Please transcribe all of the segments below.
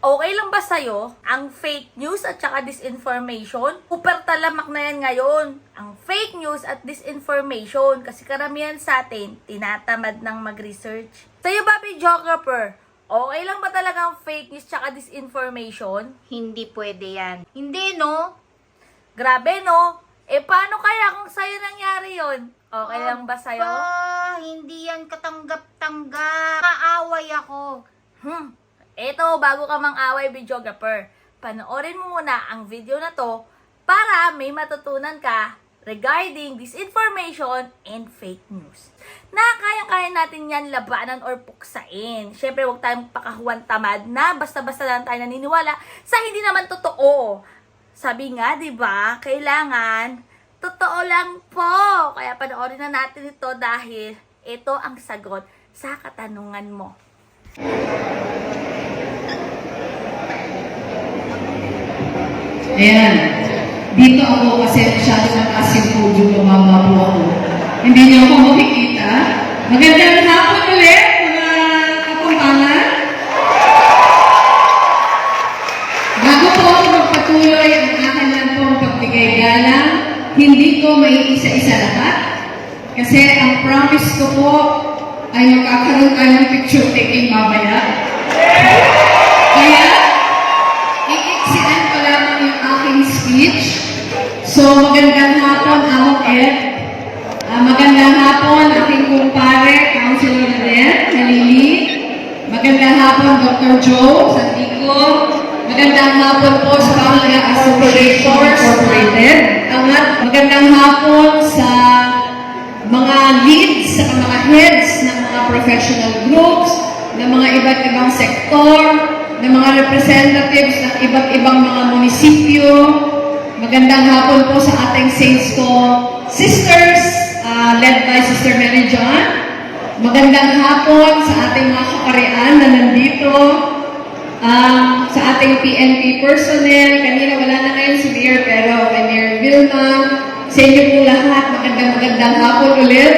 Okay lang ba sa'yo ang fake news at saka disinformation? Super talamak na yan ngayon. Ang fake news at disinformation kasi karamihan sa atin tinatamad ng mag-research. Sa'yo ba, videographer? Okay lang ba talaga ang fake news at disinformation? Hindi pwede yan. Hindi, no? Grabe, no? Paano kaya kung sa'yo nangyari yon? Okay lang ba sa'yo? Hindi yan katanggap-tanggap. Kaaway ako. Eto, bago ka mang-away, videographer, panoorin mo muna ang video na to para may matutunan ka regarding disinformation and fake news. Na kaya-kaya natin yan labanan or puksain. Siyempre, huwag tayong pakahuan tamad na basta-basta lang tayo naniniwala sa hindi naman totoo. Sabi nga, di ba, kailangan totoo lang po. Kaya panoorin na natin ito dahil ito ang sagot sa katanungan mo. Ayan. Dito ako kasi masyado mataas yung podium, lumaba po ako. Hindi niyo ako makikita. Magandang hapon ulit, mga kapampangan. Bago po ako magpatuloy ang akin lang pong pagbigay galang, hindi ko may isa-isa lahat. Kasi ang promise ko po ay magkakaroon tayo ng picture taking mamaya. Kaya, iiksian ko lamang yung aking speech. So, magandang hapon, Among Ed. Magandang hapon, aking kumpare, Councilor Nadet, Nalili. Magandang hapon, Dr. Joe Santico. Magandang hapon po sa Pamilya Association Incorporated. Magandang hapon sa mga leads, sa mga heads ng mga professional groups, ng mga iba't ibang sektor, ng mga representatives ng iba't ibang mga munisipyo. Magandang hapon po sa ating Saints Sisters, led by Sister Mary John. Magandang hapon sa ating mga kaparian na nandito. Sa ating PNP personnel, kanina wala na ngayon si Mayor, pero kay Mayor Vilma, sa inyo po lahat, magandang hapon ulit.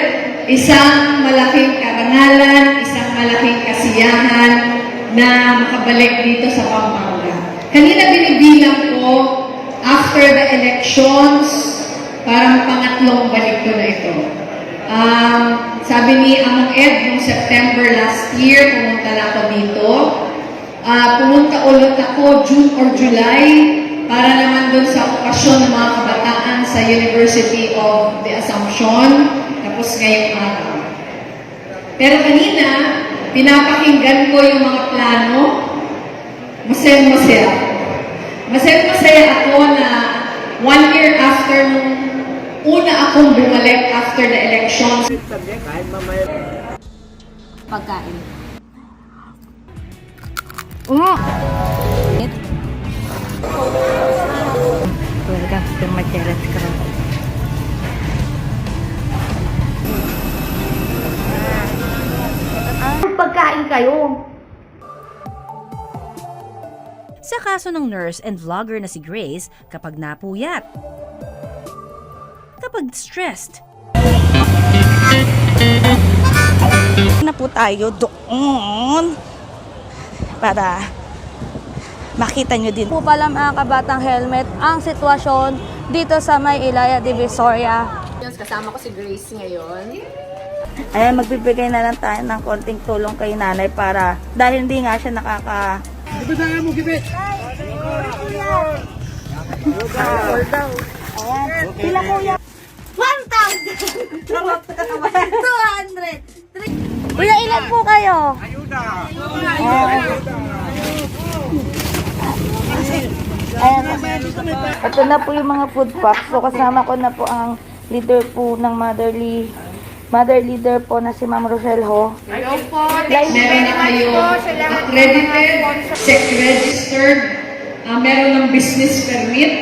Isang malaking karangalan, isang malaking kasiyahan na makabalik dito sa Pampanga. Kanina binibilang ko, after the elections, parang pangatlong balik ko na ito. Sabi ni Among Ed, noong September last year, pumunta na ako dito. Pumunta ulit ako June or July para naman doon sa okasyon ng mga kabataan sa University of the Assumption, tapos ngayong araw. Pero kanina, pinapakinggan ko yung mga plano, masaya-masaya. Masaya-masaya ako na 1 year after nung una akong bumalik after the elections. Pagkain. Welcome to my terrace crowd. Pagkain kayo. Sa kaso ng nurse and vlogger na si Grace, kapag napuyat, kapag stressed, na po tayo doon para makita nyo din. Po pala mga kabatang helmet ang sitwasyon dito sa may Ilaya Divisoria. Kasama ko si Grace ngayon. Ayan, magbibigay na lang tayo ng konting tulong kay nanay para dahil hindi nga siya nakaka... Ayan, pila po yan? 1,000! 200! Kuya, ilan po kayo? Ayuda! Ayan. Ito na po yung mga food packs. So, kasama ko na po ang leader po ng mother leader po na si Ma'am Rochelle Ho. Meron na kayo accredited, SEC-registered, meron ng business permit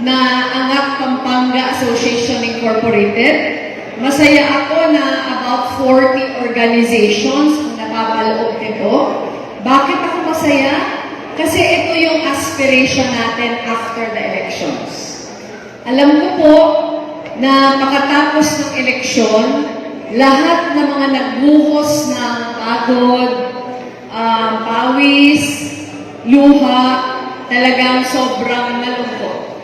na Angat Pampanga Association Incorporated. Masaya ako na about 40 organizations ang napapaloob nito. Bakit ako masaya? Kasi ito yung aspiration natin after the elections. Alam ko po na makatapos ng eleksyon, lahat ng mga nagbuhos ng pagod, pawis, luha, talagang sobrang malungkot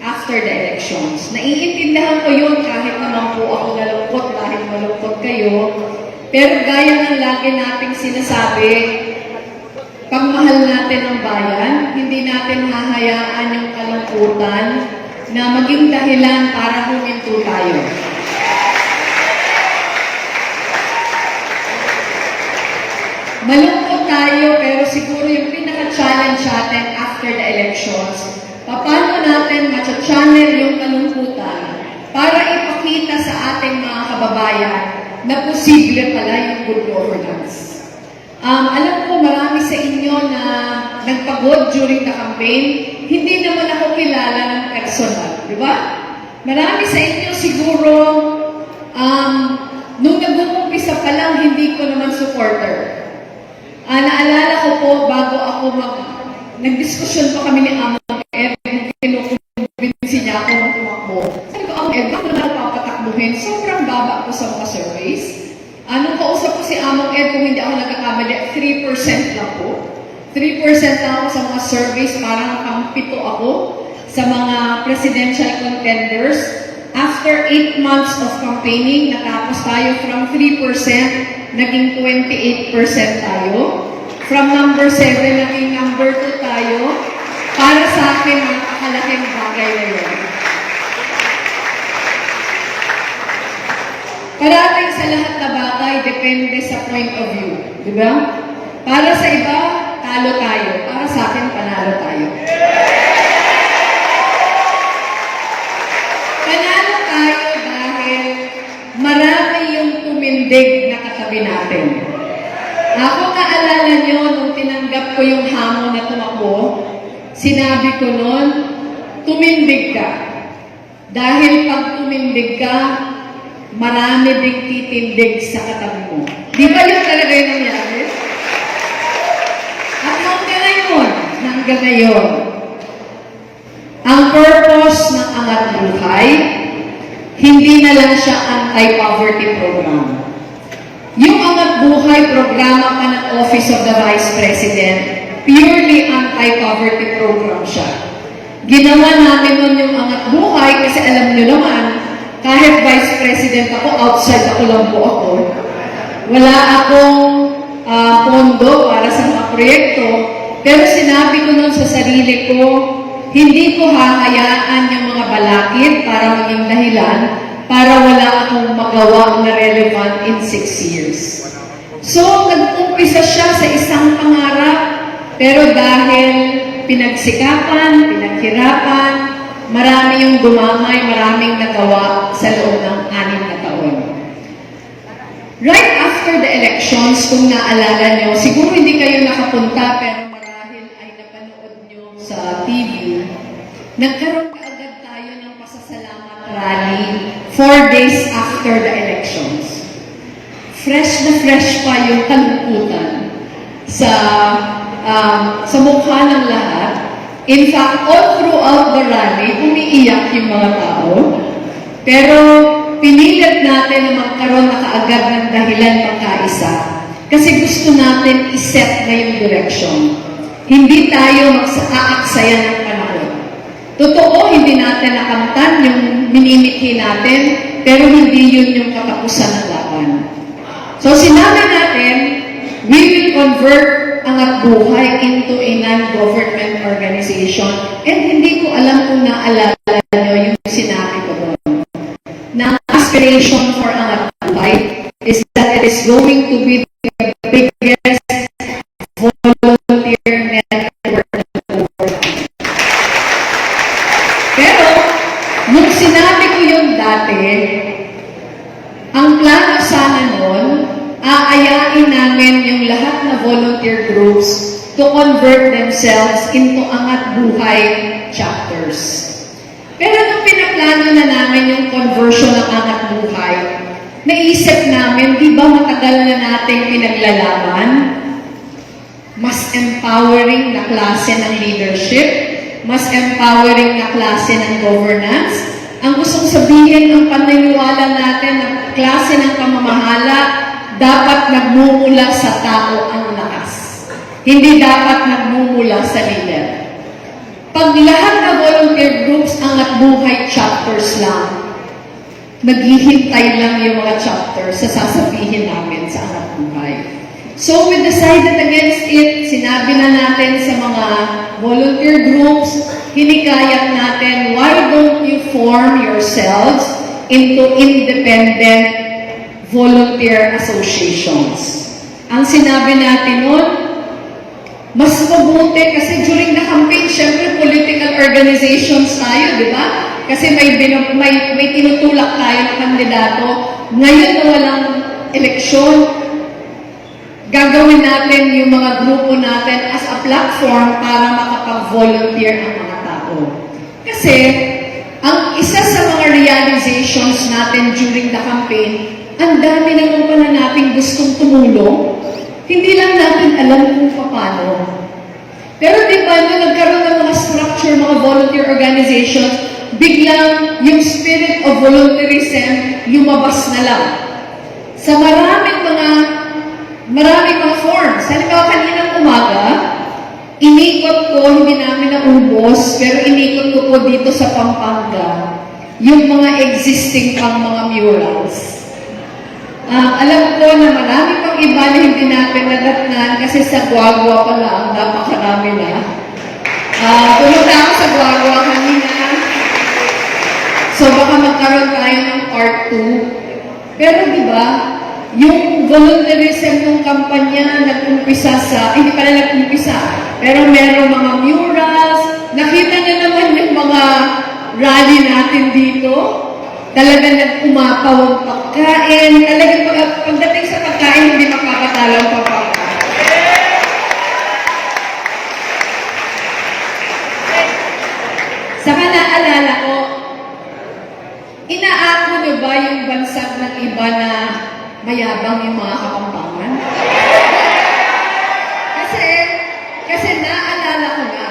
after the elections. Naiintindihan ko yun kahit naman po ako nalungkot dahil malungkot kayo. Pero gaya ng lagi nating sinasabi, pag mahal natin ang bayan, hindi natin hahayaan yung kalungkutan na maging dahilan para huminto tayo. Malungkot tayo, pero siguro yung pinaka-challenge natin after the elections, paano natin matcha-channel yung kalungkutan para ipakita sa ating mga kababayan na posible pala yung good governance. Alam ko marami sa inyo na nagpagod during the campaign, hindi naman ako kilala ng personal, di ba? Marami sa inyo siguro, nung nag-uumpisa pa lang, hindi ko naman supporter. Naalala ko po, bago ako nagdiskusyon pa kami ni Amang Ed, kinukumbinsi niya ako ng tumakbo. Sabi ko, Amang Ed, bakit na papatakbuhin? Sobrang baba ko sa mga surveys. Nung kausap ko si Amang Ed, kung hindi ako nagkakamali, 3% lang po. 3% lang ako sa mga surveys, parang pang-pito ako sa mga presidential contenders. After 8 months of campaigning, natapos tayo from 3%, naging 28% tayo. From number 7, naging number 2 tayo. Para sa akin, napakalaking bagay na yun. Parating sa lahat na bagay, depende sa point of view. Di ba? Para sa iba, talo tayo. Para sa akin, panalo tayo. Panalo tayo dahil marami yung tumindig na katabi natin. Ako, naalala nyo, nung tinanggap ko yung hamon na tumakbo, sinabi ko nun, tumindig ka. Dahil pag tumindig ka, marami ding titindig sa katabi mo. Di ba yun talaga yung nangyari? At hanggang ngayon, ang purpose ng Angat Buhay, hindi na lang siya anti-poverty program. Yung Angat Buhay programa pa ng Office of the Vice President, purely anti-poverty program siya. Ginawa namin nun yung Angat Buhay kasi alam nyo naman, kahit Vice President ako, outside ako lang po ako. Wala akong pondo para sa mga proyekto, pero sinabi ko nun sa sarili ko, hindi ko hahayaan yung mga balakid para maging dahilan para wala akong magawa na relevant in 6 years. So, nag-umpisa siya sa isang pangarap, pero dahil pinagsikapan, pinaghirapan, marami yung dumamay, maraming nagawa sa loob ng 6 na taon. Right after the elections, kung naalala nyo, siguro hindi kayo nakapunta, pero marahil ay napanood nyo sa TV, nagkaroon kaagad tayo ng pasasalamat rally 4 days after the elections. Fresh na fresh pa yung kalungkutan sa mukha ng lahat. In fact, all throughout the rally, umiiyak yung mga tao. Pero pinilit natin na magkaroon na kaagad ng dahilan pagkaisa. Kasi gusto natin iset na yung direction. Hindi tayo mag-aaksayan ng panahon. Totoo, hindi natin nakamtan yung minimithi natin, pero hindi yun yung katapusan ng laban. So sinabi natin, we will convert Angat Buhay into a non-government organization. And hindi ko alam kung naalala nyo yung sinabi ko doon. Na aspiration for Angat Buhay is that it is going to be the biggest volunteer network in the world. Pero, nung sinabi ko yun dati, ang plano sana nun, aayain namin yung lahat na volunteer groups to convert themselves into Angat Buhay chapters. Pero nung pinaplano na namin yung conversion ng Angat Buhay, naisip namin, di ba matagal na nating pinaglalaban? Mas empowering na klase ng leadership, mas empowering na klase ng governance. Ang gustong sabihin ng paniniwala natin na klase ng pamamahala, dapat nagmumula sa tao ang lakas. Hindi dapat nagmumula sa leader. Pag lahat na volunteer groups angat buhay chapters lang, naghihintay lang yung mga chapters sa sasabihin namin sa angat buhay. So we decided against it. Sinabi na natin sa mga volunteer groups, hinikayat natin, why don't you form yourselves into independent volunteer associations? Ang sinabi natin nun, mas mabuti kasi during the campaign, syempre political organizations tayo, di ba? Kasi may tinutulak tayo na kandidato. Ngayon na walang eleksyon, gagawin natin yung mga grupo natin as a platform para makapag-volunteer ang mga tao. Kasi, ang isa sa mga realizations natin during the campaign, ang dami naman pala natin gustong tumulong, hindi lang natin alam kung paano. Pero di ba, nung nagkaroon ng mga structure, mga volunteer organizations, biglang yung spirit of volunteerism lumabas na lang. Sa maraming mga forms. Halimbawa, kaninang umaga, inikot ko, hindi namin naubos, pero inikot ko po dito sa Pampanga, yung mga existing pang mga murals. Alam ko na marami pang iba na hindi natin nadatnan kasi sa Guagua pala ang napakarami na. Pumunta ako sa Guagua kanina. So baka magkaroon tayo ng part 2. Pero di ba, yung volunteerism ng kampanya nag-umpisa sa, hindi pala nag-umpisa, pero merong mga murals, nakita niyo naman yung mga rally natin dito, talagang nag-umapaw ang pagkain, talagang pagdating sa pagkain, hindi makakatalo ang pagkain. Saka naalala ko, inaako niyo ba yung bansag ng iba na mayabang yung mga Kapampangan? Kasi naalala ko na.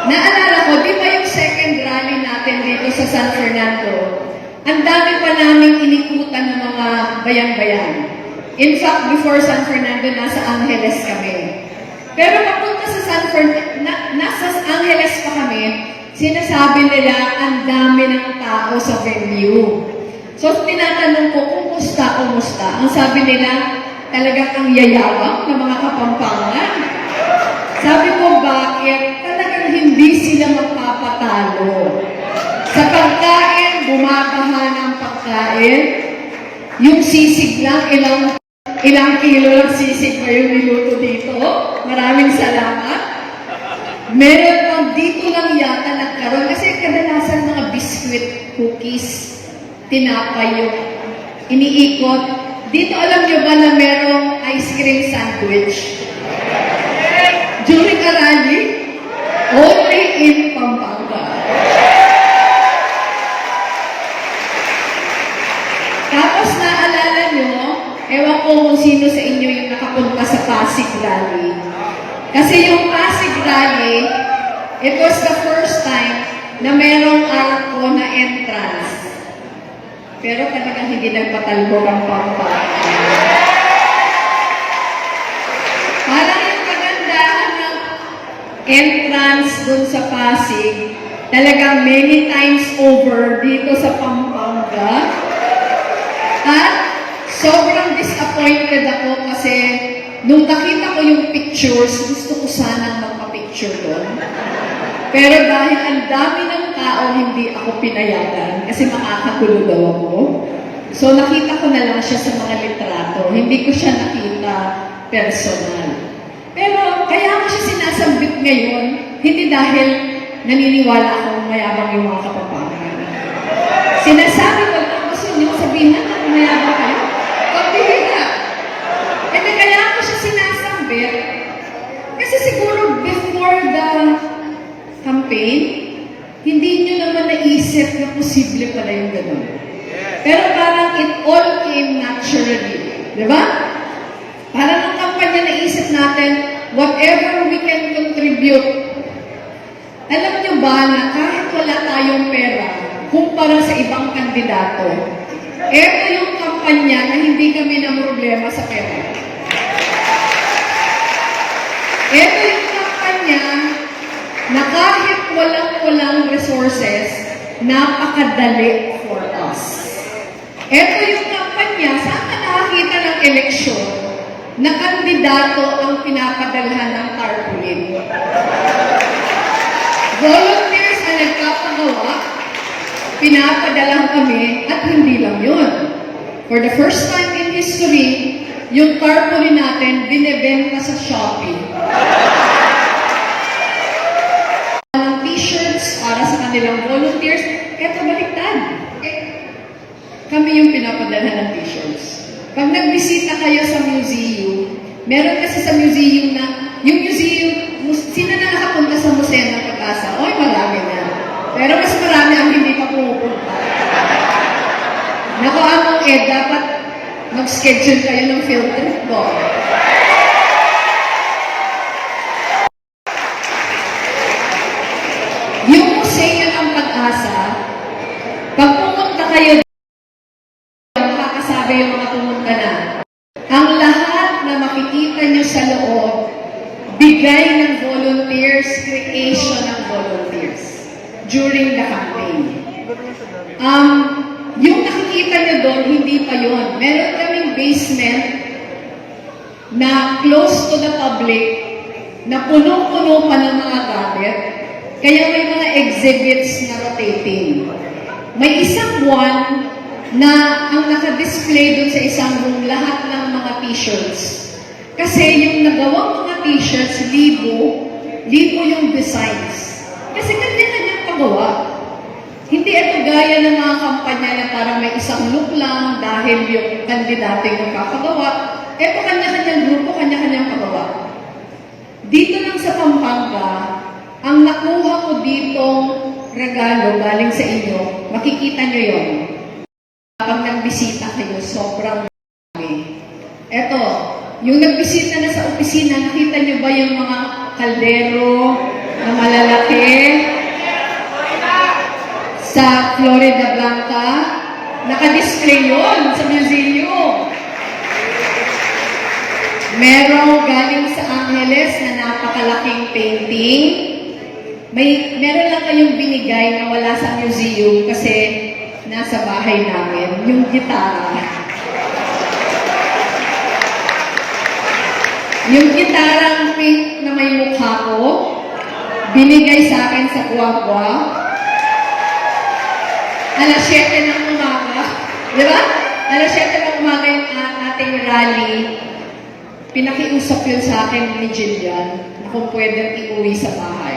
Naalala ko, di ba yung second rally natin dito sa San Fernando, ang dami pa namin inikutan ng mga bayan-bayan. In fact, before San Fernando, nasa Angeles kami. Pero papunta sa nasa Angeles pa kami, sinasabi nila, ang dami ng tao sa venue. So, tinatanong ko, kumusta? Ang sabi nila, talagang ang yayabang ng mga Kapampangan. Sabi ko, bakit? Talagang hindi sila magpapatalo. Sa pagkain, bumabaha ng pagkain. Yung sisig lang, ilang kilo lang sisig pa yung niluto dito. Maraming salamat. Meron pang dito lang yata nagkaroon. Kasi kadalasan mga biscuit, cookies, tinapay yung iniikot. Dito alam niyo ba na merong ice cream sandwich? During a rally, only in Pampanga. Tapos naalala niyo, ewan ko kung sino sa inyo yung nakapunta sa Pasig Rally. Kasi yung Pasig Rally, it was the first time na merong arko na entrance. Pero talagang hindi nagpatalbog ang Pampanga. Parang yung kagandahan ng entrance dun sa Pasig, talagang many times over dito sa Pampanga. At sobrang disappointed ako kasi nung nakita ko yung pictures, gusto ko sanang magpa-picture doon. Pero dahil ang dami ng tao, hindi ako pinayagan kasi makakagulo daw ako. So nakita ko na lang siya sa mga litrato. Hindi ko siya nakita personal. Pero kaya ko siya sinasambit ngayon, hindi dahil naniniwala akong mayabang yung mga Kapampangan. Sinasabi ko lang, gusto niyo sabihin na mayabang kayo? Pagbihira. Kasi kaya ko siya sinasambit kasi siguro before the campaign, hindi nyo naman naisip na posible pala yung gano'n. Pero parang it all came naturally. Di ba? Parang ang kampanya naisip natin, whatever we can contribute. Alam nyo ba na kahit wala tayong pera, kumpara sa ibang kandidato, ito yung kampanya na hindi kami na problema sa pera. Ito yung kampanya walang resources, napakadali for us. Ito yung kampanya, saan ka nakakita ng eleksyon na kandidato ang pinapadalhan ng tarpaulin? Volunteers ang nagpapagawa, pinapadalang kami, at hindi lang yun. For the first time in history, yung tarpaulin natin, binebenta sa Shopee. Ng t-shirts para sa kanilang volunteers, eto baliktad. Kami yung pinapadala ng t-shirts. Pag nagbisita kayo sa museum, meron kasi sa museum na, yung museum, sino na nakapunta sa Museo ng Pag-asa? Oy, marami na. Pero mas marami ang hindi pa pumupunta. Naku, among dapat mag-schedule kayo ng field trip ko. Yung Museo ng Pag-asa, pag pumunta kayo, makakasabi yung mga pumunta na, ang lahat na makikita nyo sa loob, bigay ng volunteers, creation ng volunteers during the campaign. Yung nakikita nyo doon, hindi pa yun. Meron kaming basement na close to the public, na punong-puno pa ng mga gamit. Kaya may mga exhibits na rotating. May isang buwan na ang naka-display doon sa isang room lahat ng mga t-shirts. Kasi yung nagawang mga t-shirts, libo yung designs. Kasi kanya-kanyang pagawa. Hindi ito gaya ng mga kampanya na parang may isang look lang dahil yung kandidato yung kakagawa. Ito kanya-kanyang grupo, kanya-kanyang pagawa. Dito lang sa Pampanga, ang nakuha ko ditong regalo galing sa inyo, makikita nyo yun. Kapag nagbisita kayo, sobrang dami. Eto, yung nagbisita na sa opisina, nakita nyo ba yung mga kaldero na malalaki? Sa Florida Blanca, naka-display yun sa museum. Merong galing sa Angeles na napakalaking painting. Meron lang kayong binigay na wala sa museum kasi nasa bahay namin, yung gitara. Yung gitarang pink na may mukha ko, binigay sa akin sa Guagua. Alas 7 ng umaga. Di ba? Alas 7 ng umaga yung ating rally. Pinakiusap yun sa akin ni Jillian na kung pwedeng iuwi sa bahay.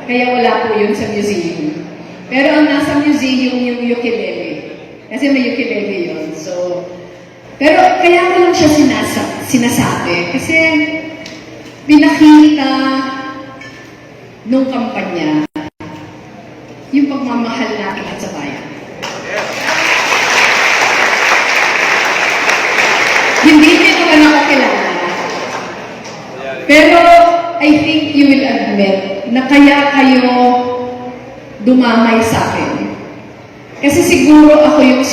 Kaya wala po yun sa museum. Pero ang nasa museum yung ukulele. Kasi may ukulele yun. So, pero kaya ko lang siya sinasabi. Kasi pinakita nung kampanya yung pagmamahal natin at sa bayan. Hindi niyo naman ako kilala. Pero I think you will admit na kaya kayo dumamay sa akin. Kasi siguro ako yung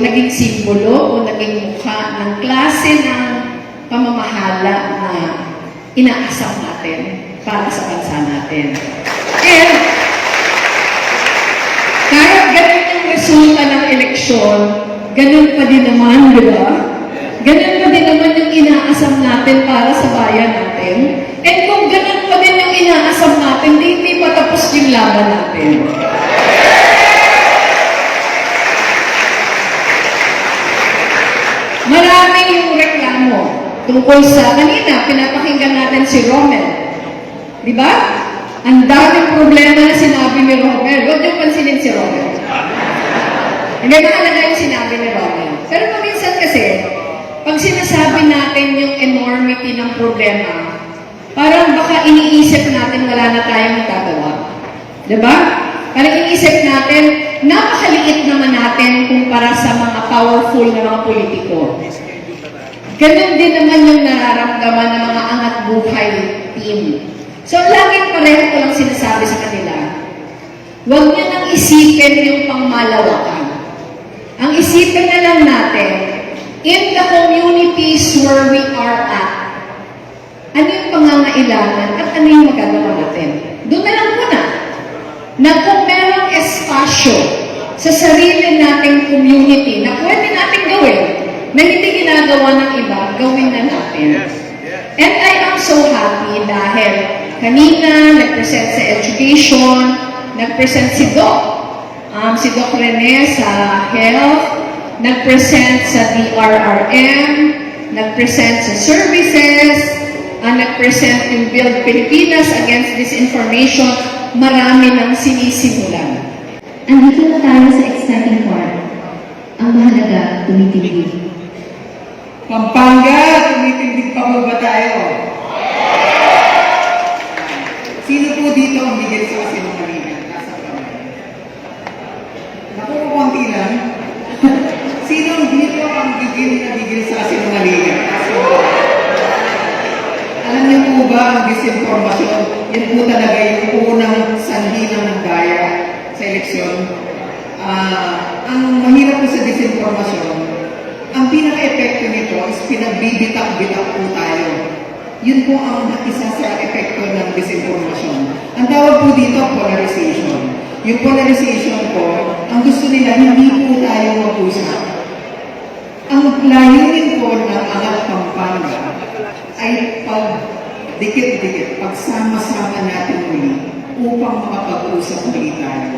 naging simbolo o naging mukha ng klase ng pamamahala na inaasam natin para sa bansa natin. And kahit ganun yung resulta ng eleksyon, ganun pa din naman, di ba? Ganun pa din naman yung inaasam natin para sa bayan natin. And kung ganun pa din yung inaasam natin, hindi pa tapos yung laban natin. Marami yung reklamo tungkol sa, kanina, pinapakinggan natin si Romel. Di ba? Ang daming problema na sinabi ni Romel. Huwag niyong pansinin si Romel. Hindi mahalaga yung sinabi ni Romel. Pero paminsan kasi, pag sinasabi natin yung enormity ng problema, parang baka iniisip natin wala na tayong magagawa. Diba? Parang iniisip natin, napakaliit naman natin kumpara sa mga powerful na mga politiko. Ganun din naman yung nararamdaman ng mga angat buhay team. So, laging pareho ko lang sinasabi sa kanila, huwag niyo nang isipin yung pangmalawakan. Ang isipin na lang natin, in the communities where we are at, ano yung pangangailangan at ano yung magagawa natin. Doon na lang muna. Na sa sarili nating community na pwede nating gawin, na hindi ginagawa ng iba, gawin na natin. And I am so happy dahil kanina nag-present sa education, nag-present si Doc Rene sa health, nag-present sa DRRM, nag-present sa services, nag-present yung Build Pilipinas Against Disinformation, marami nang sinisimulan. Andito na tayo sa exciting part. Ang mahalaga, tumitigil. Pampanga, tumitindig pa ba tayo? Sino po dito ang bigyan sa sinungalingan? Nasa kamay. Naku, konti lang. Sino dito ang bigyan sa sinungalingan? Alam niyo po ba ang disinformasyon? Yan po talaga yung unang sanhi ng daya sa eleksyon. Ang mahirap po sa disinformasyon, ang pinaka-epekto nito is pinagbibitak-bitak po tayo. Yun po ang isa sa epekto ng disinformasyon. Ang tawag po dito, polarization. Yung polarization po, ang gusto nila, hindi po tayo mag-usap. Ang layunin po ng Angat Pampanga ay pag-dikit-dikit, pagsama-sama natin muli upang makapag-usap muli tayo.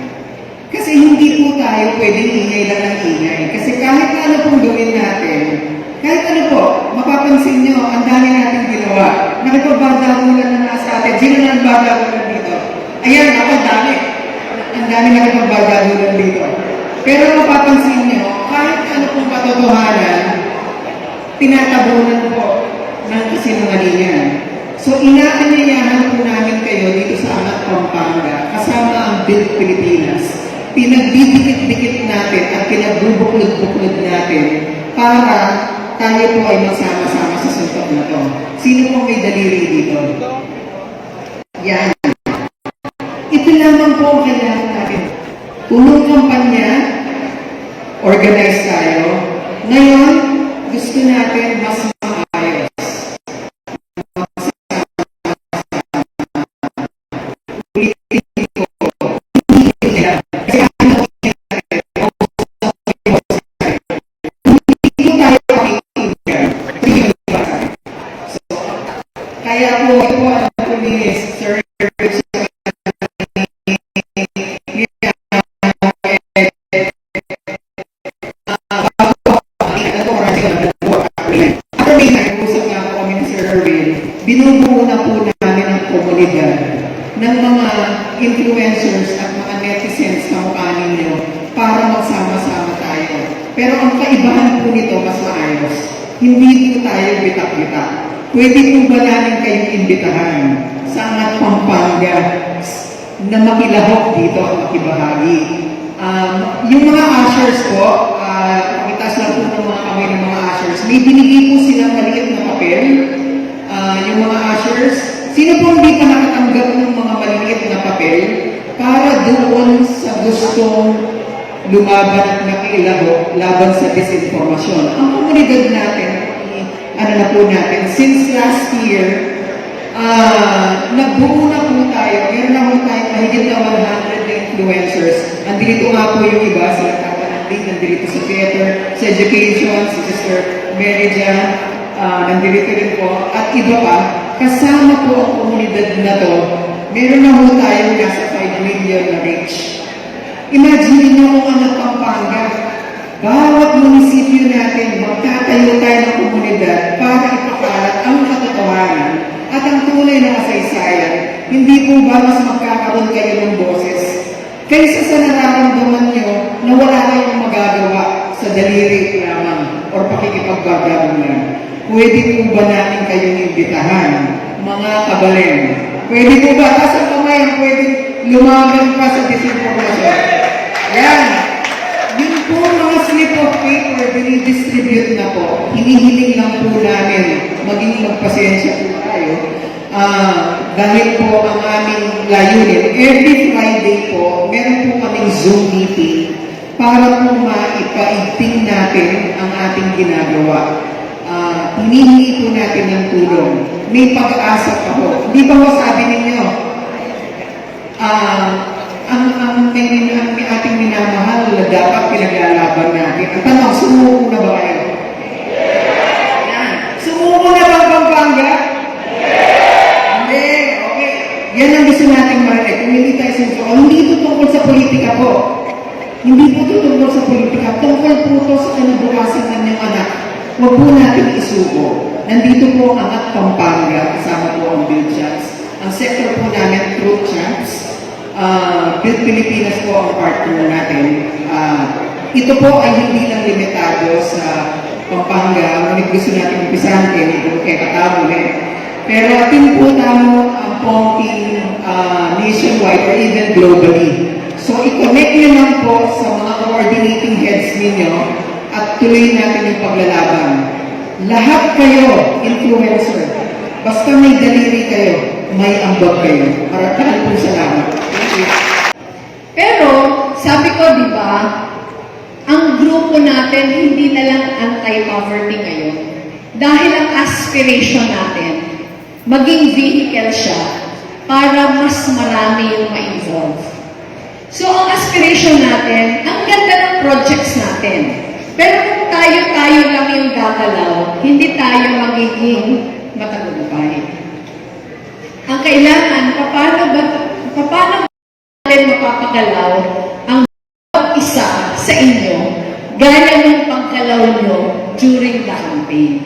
Kasi hindi po tayo pwedeng ingay lang ng ingay. Kasi kahit ano pong gawin natin, kahit ano po, mapapansin nyo, ang dami natin ginawa. Nakipagbardagulan na nga sa atin. Sino na nagbardagulan dito? Ayan, ako, dami. Ang dami nakipagbardagulan dito. Pero mapapansin nyo, kahit ano pong katotohanan, tinatabunan po ng kasinungalingan. So, inaanyayahan po namin kayo dito sa Angat Pampanga, kasama ang Build Pilipinas. Pinagbibigit-bigit natin at pinagbubuklod-buklod natin para tayo po ay magsama-sama sa suntok na to. Sino pong may daliri dito? Yan. Ito lamang po ang kailangan natin. Punong kampanya, organize tayo. Ngayon, gusto natin mas maayos. Kaya po ito ang pulis, sir, binubuo na po namin ang komunidad ng mga influencers at mga netizens na mukha ninyo para magsama-sama tayo. Pero ang kaibahan po nito mas maayos. Hindi po tayo bitak-bitak. Pwede po ba namin kayong imbitahan sa Angat Pampanga na makilahok dito at makibahagi? Yung mga ushers po, pakitaas lang po ng mga kamay ng mga ushers, may binigay po silang maliit na papel. Yung mga ushers, sino po hindi pa nakatanggap ng mga maliliit na papel para doon sa gustong lumaban at nakilahok laban sa disinformasyon? Ang komunidad natin, na po natin, since last year, nagbuo na po tayo, meron na po tayo mahigit na 100 na influencers. Andito nga po yung iba, sila Tata Nandit, nandito sa theater, sa education, si Sister Mary Jan, nandito rin po, at iba pa, kasama po ang komunidad na to, meron na po tayo nasa 5 million na reach. Imagine nyo kung Angat Pampanga, bawat munisipyo natin, magtatayo tayo ng komunidad para ipakalat ang katotohanan at ang tunay na kasaysayan. Hindi po ba mas magkakaroon kayo ng boses? Kaysa sa nararamdaman nyo na wala kayong magagawa sa daliri lamang o pakikipagbabagulan. Pwede po ba namin kayong imbitahan, mga kabalen? Pwede po ba? Taas ang kamay ang pwede lumaban pa sa disinformasyon. Yan. Yung po mga slip of paper, dinidistribute na po. Hinihiling lang po namin, maging magpasensya po tayo. Dahil po ang aming layunin, every Friday po, meron po kaming Zoom meeting para po maipaigting natin ang ating ginagawa. Hinihingi po natin ng tulong. May pag-asa pa po. Di ba sabi ninyo, ang ating minamahal na dapat pinaglalaban natin. Ang tanong, sumuko na ba kayo? Yan. Sumuko na ba ang Pampanga? Hindi. Okay. Yan ang gusto natin marinig. Kung hindi tayo sumuko, hindi ito tungkol sa politika po. Hindi po ito tungkol sa politika. Tungkol po ito sa kinabukasan ng kanyang anak. Huwag po natin isuko. Nandito po ang Angat Pampanga, kasama po ang Build Champs. Ang sector po namin, Truth Champs. Build Pilipinas po ang partner natin. Ito po ay hindi lang limitado sa Pampanga. Ngunit gusto natin umpisahan kay Katamo rin. Pero atin po tamo ang pongking nationwide or even globally. So, i-connect nyo lang po sa mga coordinating heads ninyo at tuloy natin yung paglalaban. Lahat kayo, influencer. Basta may daliri kayo, may ambag kayo. Maraming po salamat. Thank you. Pero, sabi ko, di ba, ang grupo natin hindi na lang anti-poverty ngayon. Dahil ang aspiration natin, maging vehicle siya para mas marami yung ma-involve. So, ang aspiration natin, ang ganda ng projects natin. Pero kung tayo-tayo lang yung gagalaw, hindi tayo magiging matagumpay. Ang kailangan, paano natin mapapagalaw ang bawat isa sa inyo gaya ng pagkalaw nyo during the campaign.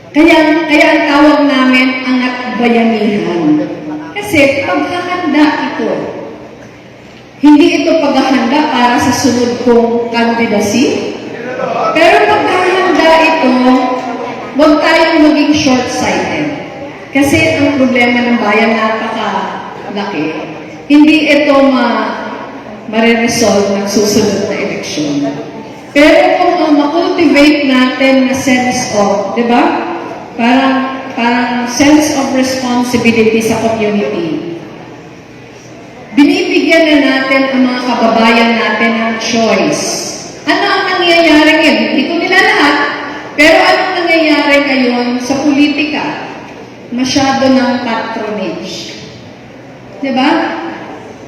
Kaya ang tawag namin Angat Bayanihan. Kasi paghahanda ito, hindi ito paghahanda para sa sunod kong candidacy. Pero paghahanda ito, huwag tayong maging short-sighted. Kasi ang problema ng bayan napakalaki. Hindi ito ma-resolve ng susunod na eleksyon. Pero kung ma-cultivate natin na sense of, di ba? Parang sense of responsibility sa community. Binibigyan na natin ang mga kababayan natin ng choice. Ano ang nangyayari ngayon? Hindi ko nila lahat. Pero anong nangyayari ngayon sa politika? Masyado ng patronage. Diba?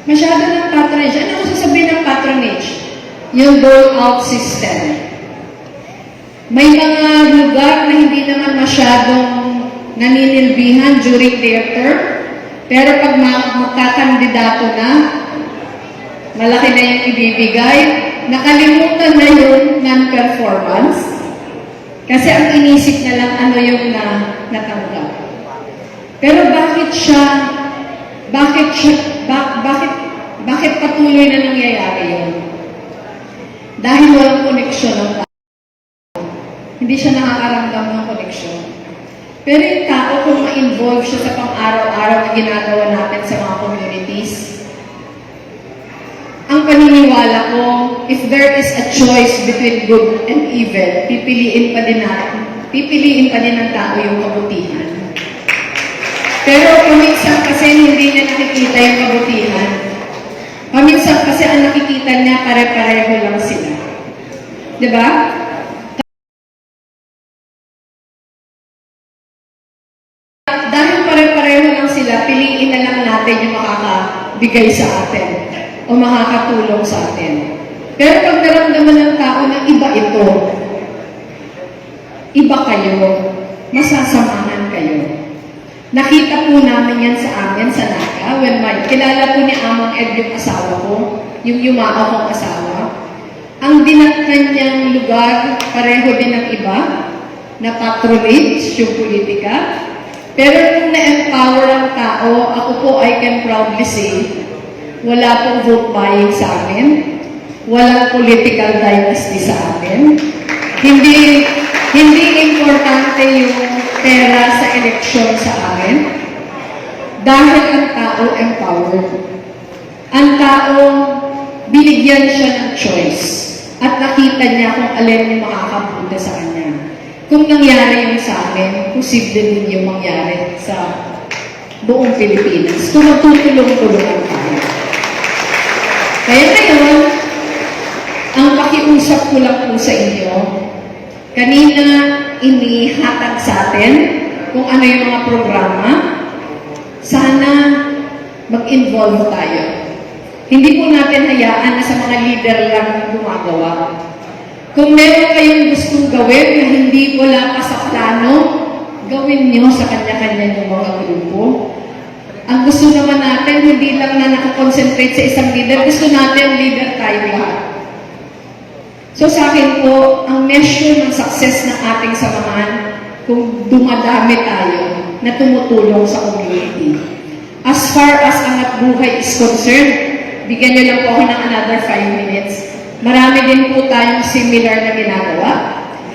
Masyado ng patronage. Ano ang sasabihin ng patronage? Yung dole-out system. May mga lugar na hindi naman masyadong naninilbihan during their term. Pero pag magkakandidato na, malaki na yung ibibigay, nakalimutan na yung non-performance. Kasi ang inisip na lang ano yung natanggap. Pero bakit patuloy na nangyayari yun? Dahil walang koneksyon ng tao. Hindi siya nakakaramdam ng koneksyon. Pero yung tao, kung ma-involve siya sa pang-araw-araw na ginagawa natin sa mga communities, ang paniniwala ko, if there is a choice between good and evil, pipiliin pa din ng tao yung kabutihan. Pero paminsan kasi hindi niya nakikita yung kabutihan. Paminsan kasi ang nakikita niya pare-pareho lang sila. Diba? Dahil pare-pareho lang sila, piliin na lang natin yung makakabigay sa atin o makakatulong sa atin. Pero pag naramdaman ng tao na iba ito, iba kayo, masasamahan kayo. Nakita po namin yan sa amin sa Naga. Kilala po ni Amang Ed yung asawa ko, yung yumao kong asawa. Ang dinaktan niyang lugar, pareho din ng iba, na patronage yung politika. Pero kung na-empower ang tao, ako po, I can proudly say, wala pong vote buying sa amin, walang political dynasty sa amin, hindi importante yung pera sa eleksyon sa amin, dahil ang tao empowered. Ang tao, binigyan siya ng choice at nakita niya kung alin yung makakapunta sa kanya. Kung nangyari yung sa amin, posible din yung mangyari sa buong Pilipinas. Kung magtutulong-tulungan tayo. Kaya ngayon, ang pakiusap ko lang po sa inyo, kanina inihatag sa atin kung ano yung mga programa, sana mag-involve tayo. Hindi po natin hayaan na sa mga leader lang gumagawa. Kung meron kayong gustong gawin na hindi wala pa sa plano, gawin nyo sa kanya-kanya ng mga grupo. Ang gusto naman natin, hindi lang na nakakonsentrate sa isang leader, gusto natin leader tayo lahat. So sa akin po, ang measure ng success ng ating samahan, kung dumadami tayo na tumutulong sa community. As far as Angat Buhay is concerned, bigyan niyo lang po ako ng another 5 minutes. Marami din po tayong similar na ginagawa.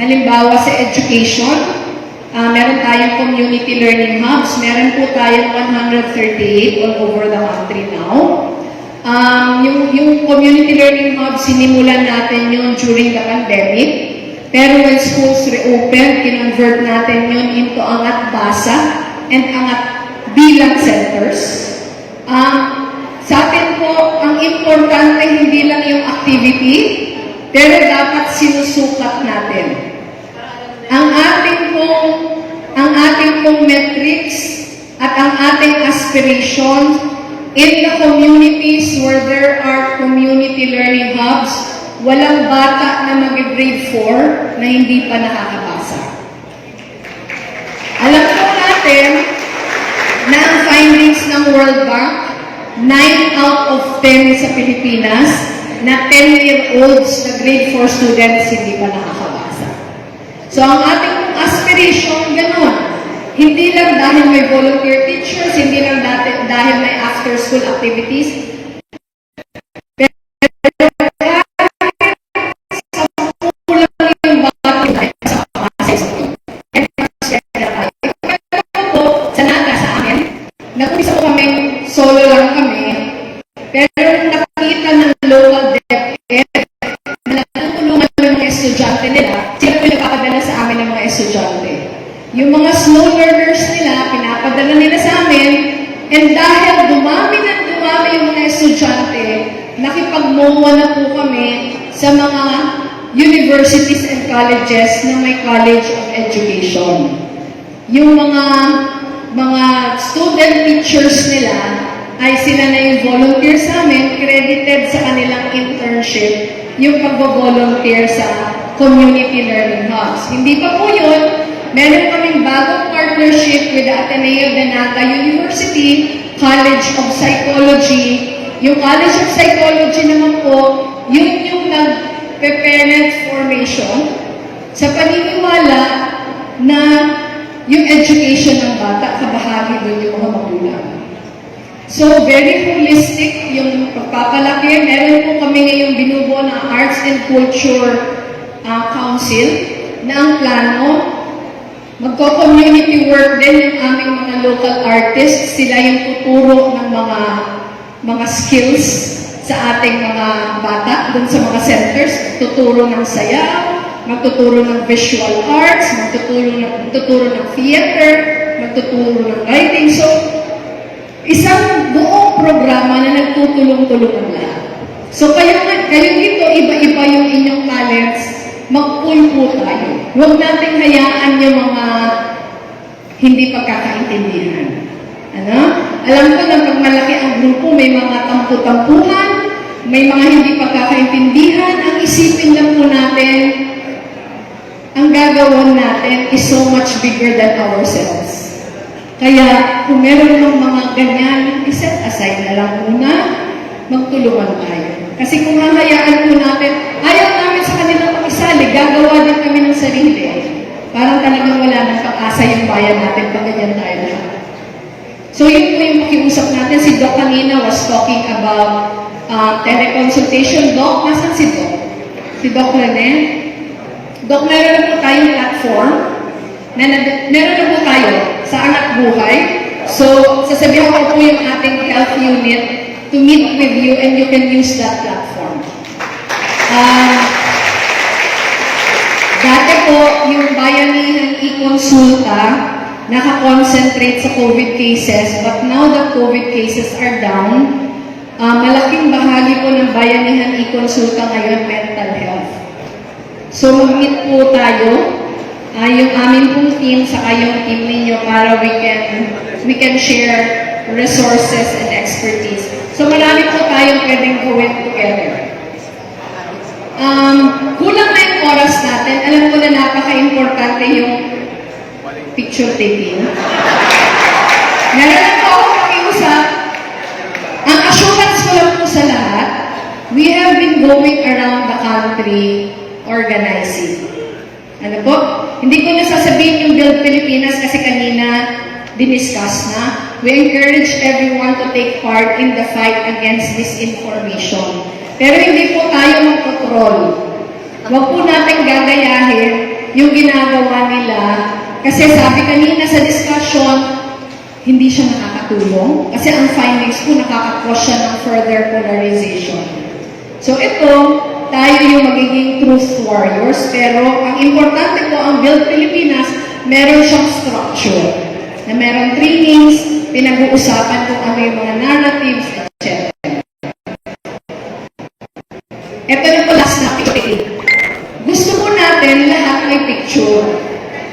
Halimbawa sa education, meron tayong community learning hubs. Meron po tayong 138 all over the country now. Yung community learning hubs, sinimulan natin yun during the pandemic. Pero when schools reopen, kinonvert natin yun into Angat Basa and Angat Bilang Centers. Sa atin po, ang importante hindi lang yung activity, pero dapat sinusukat natin. Ang ating pong metrics at ang ating aspirations in the communities where there are community learning hubs, walang bata na mag-grade 4 na hindi pa nakakabasa. Alam po natin na ang findings ng World Bank, 9 out of 10 sa Pilipinas na 10-year-olds na grade 4 students hindi pa nakakabasa. So ang ating aspiration, ganun. Hindi lang dahil may volunteer teachers, hindi lang dahil may after-school activities, nag-umpisa po kami, solo lang kami, pero nakita ng local DepEd na natutulungan ng mga estudyante nila, sila po nagpapadala sa amin ng mga estudyante. Yung mga slow learners nila, pinapadala nila sa amin, and dahil dumami yung mga estudyante, nakipag-MOA na po kami sa mga universities and colleges na may College of Education. Yung mga student teachers nila ay sila na yung volunteer sa amin, credited sa kanilang internship yung pag-volunteer sa community learning hubs. Hindi pa po yun, meron kaming bagong partnership with the Ateneo de Naga University, College of Psychology. Yung College of Psychology naman po, yun yung nag-parent formation sa paniniwala na yung education ng bata, kabahagi doon yung mga magulang. So, very holistic yung pagpapalaki. Meron po kami ngayong binubuo na Arts and Culture Council na ang plano, magko-community work din yung aming mga local artists. Sila yung tuturo ng mga skills sa ating mga bata doon sa mga centers. Tuturo ng sayaw, magtuturo ng visual arts, magtuturo ng theater, magtuturo ng writing. So, isang buong programa na nagtutulong-tulungan lahat. So, kayo dito, iba-iba yung inyong talents, mag-pool po tayo. Huwag nating hayaan yung mga hindi pagkakaintindihan. Ano? Alam ko na pag malaki ang grupo, may mga tampu-tampuhan, may mga hindi pagkakaintindihan. Ang isipin lang po natin, ang gagawin natin is so much bigger than ourselves. Kaya, kung meron ng mga ganyan, iset aside na lang muna, magtulungan tayo. Kasi kung hahayaan po natin, ayaw namin sa kanilang makisali, gagawa din kami ng sarili. Parang talagang wala ng pag-asa yung bayan natin pag ganyan tayo lahat. So, yun po yung pakiusap natin. Si Doc kanina was talking about teleconsultation. Doc, nasan si Doc? Si Doc Rene? Doc, meron na po tayong platform, meron na po tayo sa Angat Buhay. So, sasabihan ko po yung ating health unit to meet with you and you can use that platform. Dati po, yung Bayanihan e-consulta, nakakonsentrate sa COVID cases, but now that COVID cases are down, malaking bahagi po ng Bayanihan e-consulta ngayon, mental health. So, mag-meet po tayo, yung aming pong team, saka yung team ninyo para we can share resources and expertise. So, marami marami po tayong pwedeng gawin together. Kulang na yung oras natin. Alam ko na napaka-importante yung picture taking. Meron lang po akong pakiusap. Ang assurance ko lang po sa lahat, we have been going around the country organizing. Ano po? Hindi ko na sasabihin yung Build Pilipinas kasi kanina diniscuss na. We encourage everyone to take part in the fight against disinformation. Pero hindi po tayo mag-control. Huwag po natin gagayahin yung ginagawa nila. Kasi sabi kanina sa discussion, hindi siya nakakatulong. Kasi ang findings po nakaka-cause siya ng further polarization. So ito, tayo yung magiging truth warriors. Pero ang importante po, ang Build Pilipinas, meron siyang structure. Na meron trainings, pinag-uusapan kung ano yung mga narratives, etc. Ito na po last na picture. Gusto po natin lahat may picture.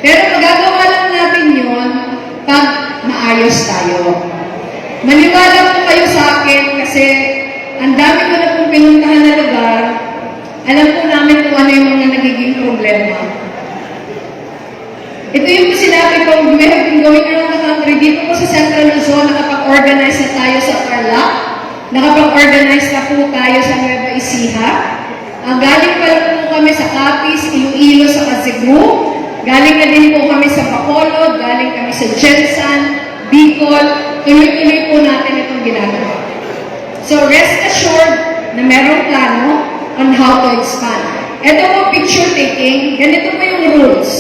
Pero magagawa lang natin yun pag maayos tayo. Maniwala po kayo sa akin kasi ang dami ko na pong pinuntahan na lugar. Alam po namin kung ano yung mga nagiging problema. Ito yung sinabi ko, we have been going around the country. Dito po sa Central Luzon, nakapag-organize na tayo sa Tarlac. Nakapag-organize na po tayo sa Nueva Ecija. Galing pa lang po kami sa Capiz, Iloilo, sa Cebu. Galing na din po kami sa Bacolod, galing kami sa Jensan, Bicol. Tuloy-tuloy po natin itong ginagawa. So rest assured na merong plano on how to expand. Ito po picture taking, ganito po yung rules.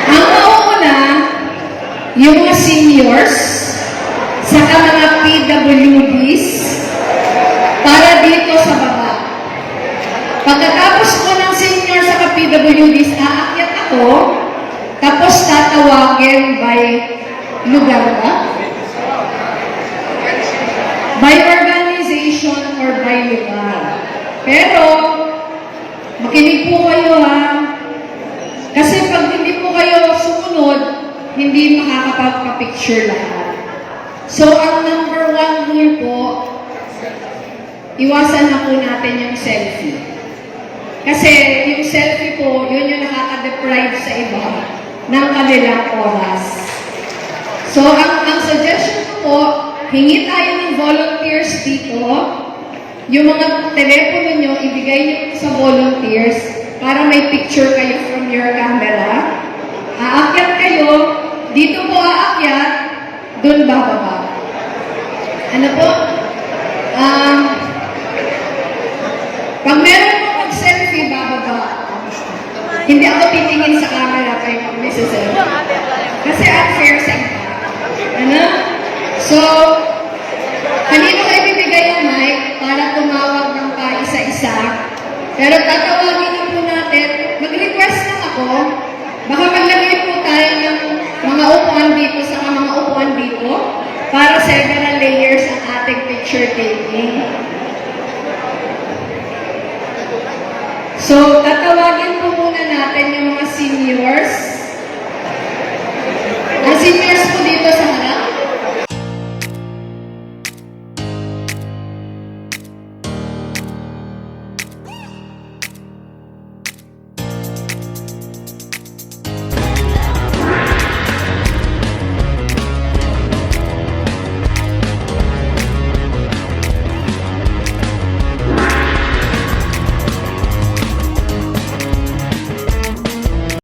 Ang mauna, yung mga seniors, saka mga PWDs, para dito sa baba. Pagkatapos ko ng senior saka PWDs, aakyat ako, tapos tatawagin by lugar ba? By organization or by lugar. Pero, makinig po kayo ha. Kasi pag hindi po kayo sumunod, hindi makakapagpa-picture lahat. So, ang number 1 rule po, iwasan na po natin yung selfie. Kasi yung selfie po, yun yung nakaka-deprive sa iba ng kanilang oras. So, ang suggestion ko po, hingi tayo ng volunteers dito. Yung mga telepono nyo, ibigay nyo sa volunteers para may picture kayo from your camera. Aakyat kayo, dito po aakyat, dun bababa. Ano po? Pag meron mo mag-selfie, bababa. Hindi ako titingin sa camera kay Mrs. Kasi unfair sa iba. Ano? So, kanino kayo bibigay ang mic para tumawag ng isa-isa? Pero tatawagin na po natin, mag-request lang ako, baka maglagay po tayo ng mga upuan dito sa mga upuan dito para several layers ang ating picture taking. So, tatawagin po muna natin yung mga seniors. Ang seniors po dito sa